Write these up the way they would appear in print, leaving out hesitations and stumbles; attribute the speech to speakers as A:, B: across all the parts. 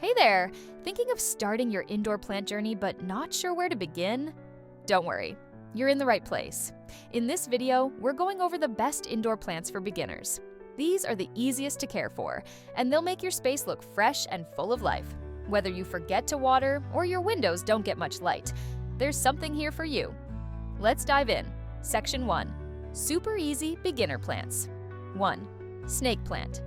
A: Hey there! Thinking of starting your indoor plant journey but not sure where to begin? Don't worry, you're in the right place. In this video, we're going over the best indoor plants for beginners. These are the easiest to care for, and they'll make your space look fresh and full of life. Whether you forget to water or your windows don't get much light, there's something here for you. Let's dive in. Section 1. Super easy beginner plants. 1. Snake plant.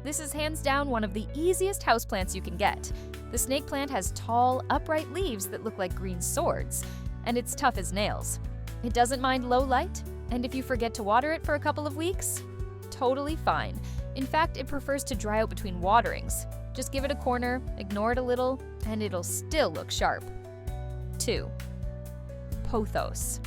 A: This is hands down one of the easiest houseplants you can get. The snake plant has tall, upright leaves that look like green swords, and it's tough as nails. It doesn't mind low light, and if you forget to water it for a couple of weeks, totally fine. In fact, it prefers to dry out between waterings. Just give it a corner, ignore it a little, and it'll still look sharp. 2. Pothos.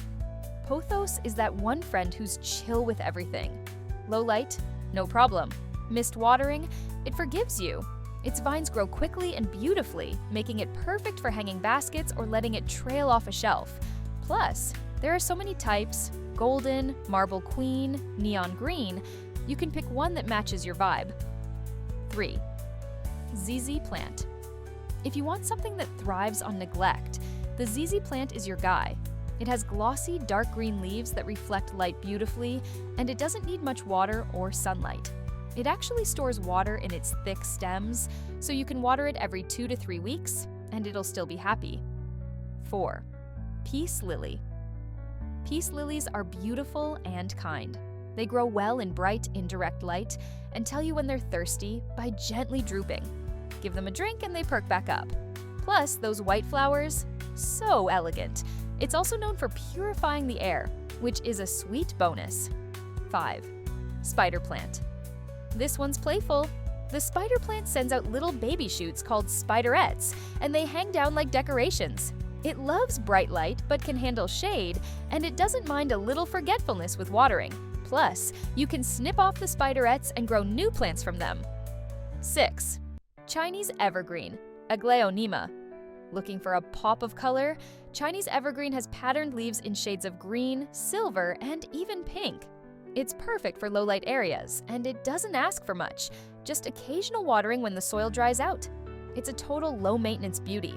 A: Pothos is that one friend who's chill with everything. Low light? No problem. Missed watering? It forgives you. Its vines grow quickly and beautifully, making it perfect for hanging baskets or letting it trail off a shelf. Plus, there are so many types: golden, marble queen, neon green. You can pick one that matches your vibe. 3. ZZ plant. If you want something that thrives on neglect, the ZZ plant is your guy. It has glossy, dark green leaves that reflect light beautifully, and it doesn't need much water or sunlight. It actually stores water in its thick stems, so you can water it every 2 to 3 weeks, and it'll still be happy. 4. Peace lily. Peace lilies are beautiful and kind. They grow well in bright, indirect light and tell you when they're thirsty by gently drooping. Give them a drink and they perk back up. Plus, those white flowers, so elegant. It's also known for purifying the air, which is a sweet bonus. 5. Spider plant. This one's playful. The spider plant sends out little baby shoots called spiderettes, and they hang down like decorations. It loves bright light but can handle shade, and it doesn't mind a little forgetfulness with watering. Plus, you can snip off the spiderettes and grow new plants from them. 6. Chinese evergreen, Aglaonema. Looking for a pop of color? Chinese evergreen has patterned leaves in shades of green, silver, and even pink. It's perfect for low-light areas, and it doesn't ask for much, just occasional watering when the soil dries out. It's a total low-maintenance beauty.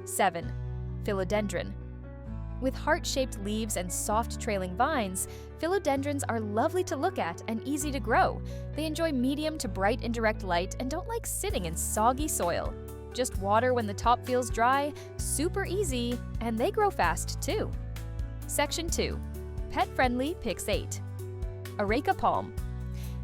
A: 7. Philodendron. With heart-shaped leaves and soft trailing vines, philodendrons are lovely to look at and easy to grow. They enjoy medium to bright indirect light and don't like sitting in soggy soil. Just water when the top feels dry, super easy, and they grow fast too. Section 2. Pet-friendly Pix 8. Areca palm.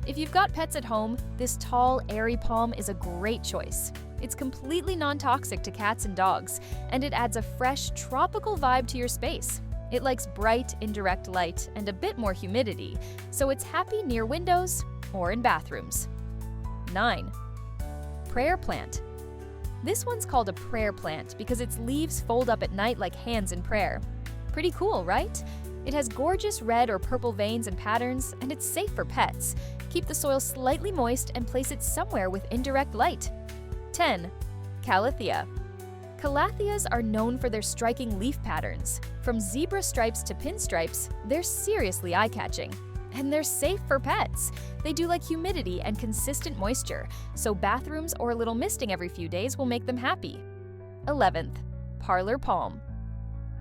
A: If you've got pets at home, this tall, airy palm is a great choice. It's completely non-toxic to cats and dogs, and it adds a fresh, tropical vibe to your space. It likes bright, indirect light and a bit more humidity, so it's happy near windows or in bathrooms. 9. Prayer plant. This one's called a prayer plant because its leaves fold up at night like hands in prayer. Pretty cool, right? It has gorgeous red or purple veins and patterns, and it's safe for pets. Keep the soil slightly moist and place it somewhere with indirect light. 10. Calathea. Calatheas are known for their striking leaf patterns. From zebra stripes to pinstripes, they're seriously eye-catching. And they're safe for pets. They do like humidity and consistent moisture, so bathrooms or a little misting every few days will make them happy. 11th. Parlor palm.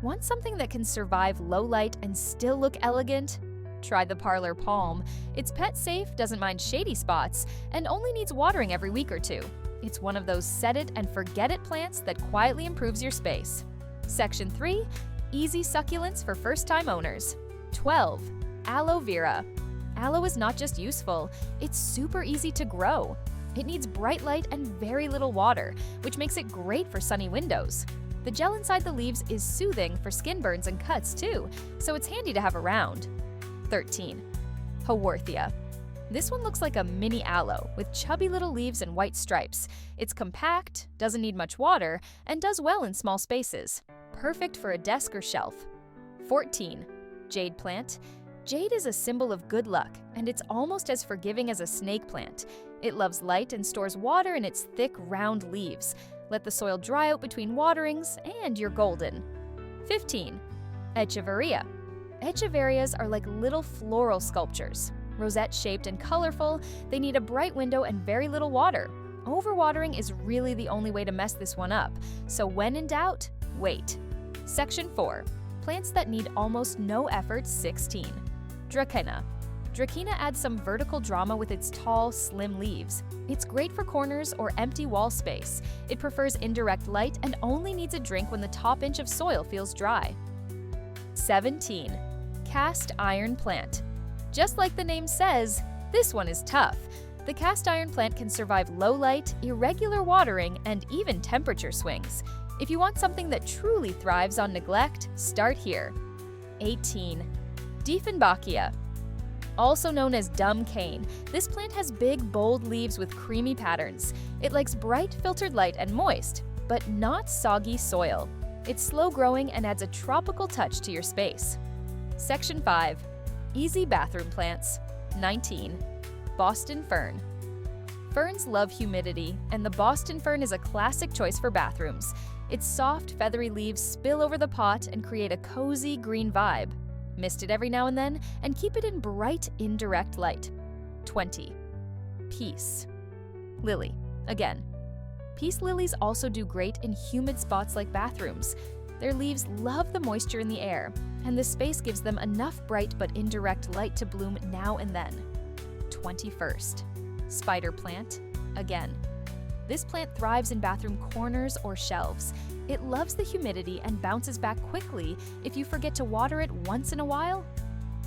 A: Want something that can survive low light and still look elegant? Try the parlor palm. It's pet safe, doesn't mind shady spots, and only needs watering every week or two. It's one of those set it and forget it plants that quietly improves your space. Section 3. Easy succulents for first-time owners. 12. Aloe vera. Aloe is not just useful, it's super easy to grow. It needs bright light and very little water, which makes it great for sunny windows. The gel inside the leaves is soothing for skin burns and cuts too, so it's handy to have around. 13. Haworthia. This one looks like a mini aloe with chubby little leaves and white stripes. It's compact, doesn't need much water, and does well in small spaces. Perfect for a desk or shelf. 14. Jade plant. Jade is a symbol of good luck, and it's almost as forgiving as a snake plant. It loves light and stores water in its thick, round leaves. Let the soil dry out between waterings, and you're golden. 15. Echeveria. Echeverias are like little floral sculptures. Rosette-shaped and colorful, they need a bright window and very little water. Overwatering is really the only way to mess this one up, so when in doubt, wait. Section 4. Plants that need almost no effort 16. Dracaena. Dracaena adds some vertical drama with its tall, slim leaves. It's great for corners or empty wall space. It prefers indirect light and only needs a drink when the top inch of soil feels dry. 17. Cast iron plant. Just like the name says, this one is tough. The cast iron plant can survive low light, irregular watering, and even temperature swings. If you want something that truly thrives on neglect, start here. 18. Dieffenbachia. Also known as dumb cane, this plant has big, bold leaves with creamy patterns. It likes bright, filtered light and moist, but not soggy soil. It's slow-growing and adds a tropical touch to your space. Section 5. Easy bathroom plants. 19. Boston fern. Ferns love humidity, and the Boston fern is a classic choice for bathrooms. Its soft, feathery leaves spill over the pot and create a cozy green vibe. Mist it every now and then, and keep it in bright, indirect light. 20. Peace lily. Again, peace lilies also do great in humid spots like bathrooms. Their leaves love the moisture in the air, and the space gives them enough bright but indirect light to bloom now and then. 21st. Spider plant. Again, this plant thrives in bathroom corners or shelves. It loves the humidity and bounces back quickly if you forget to water it once in a while.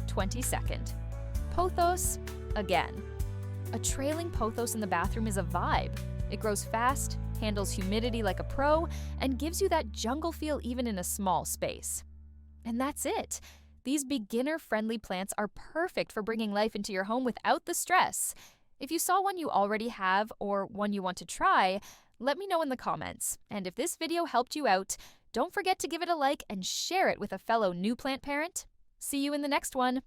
A: 22nd. Pothos. Again, a trailing pothos in the bathroom is a vibe. It grows fast, handles humidity like a pro, and gives you that jungle feel even in a small space. And that's it. These beginner-friendly plants are perfect for bringing life into your home without the stress. If you saw one you already have or one you want to try, let me know in the comments. And if this video helped you out, don't forget to give it a like and share it with a fellow new plant parent. See you in the next one.